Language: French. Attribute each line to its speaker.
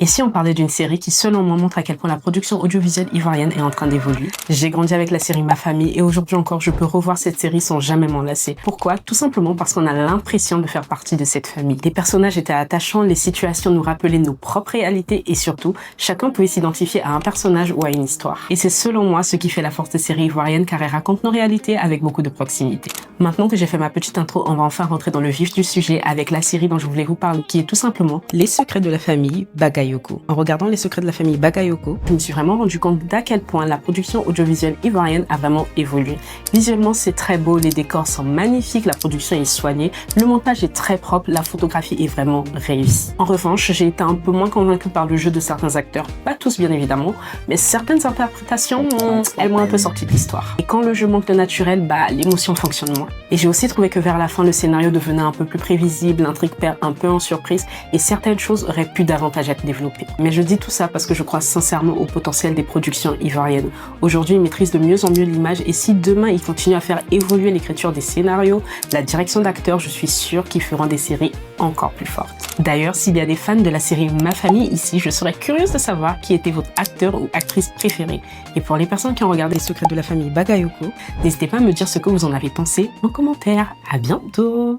Speaker 1: Et si on parlait d'une série qui, selon moi, montre à quel point la production audiovisuelle ivoirienne est en train d'évoluer? J'ai grandi avec la série Ma Famille et aujourd'hui encore, je peux revoir cette série sans jamais m'en lasser. Pourquoi? Tout simplement parce qu'on a l'impression de faire partie de cette famille. Les personnages étaient attachants, les situations nous rappelaient nos propres réalités et surtout, chacun pouvait s'identifier à un personnage ou à une histoire. Et c'est selon moi ce qui fait la force des séries ivoiriennes car elles racontent nos réalités avec beaucoup de proximité. Maintenant que j'ai fait ma petite intro, on va enfin rentrer dans le vif du sujet avec la série dont je voulais vous parler qui est tout simplement Les Secrets de la famille Bagayoko. En regardant Les Secrets de la famille Bagayoko, je me suis vraiment rendu compte d'à quel point la production audiovisuelle ivoirienne a vraiment évolué. Visuellement, c'est très beau, les décors sont magnifiques, la production est soignée, le montage est très propre, la photographie est vraiment réussie. En revanche, j'ai été un peu moins convaincue par le jeu de certains acteurs, pas tous bien évidemment, mais certaines interprétations, elles m'ont un peu sorti de l'histoire. Et quand le jeu manque de naturel, l'émotion fonctionne moins. Et j'ai aussi trouvé que vers la fin, le scénario devenait un peu plus prévisible, l'intrigue perd un peu en surprise et certaines choses auraient pu davantage être développées. Mais je dis tout ça parce que je crois sincèrement au potentiel des productions ivoiriennes. Aujourd'hui, ils maîtrisent de mieux en mieux l'image et si demain ils continuent à faire évoluer l'écriture des scénarios, la direction d'acteurs, je suis sûre qu'ils feront des séries encore plus fortes. D'ailleurs, s'il y a des fans de la série Ma Famille ici, je serais curieuse de savoir qui était votre acteur ou actrice préféré. Et pour les personnes qui ont regardé Les Secrets de la famille Bagayoko, n'hésitez pas à me dire ce que vous en avez pensé en commentaire. À bientôt!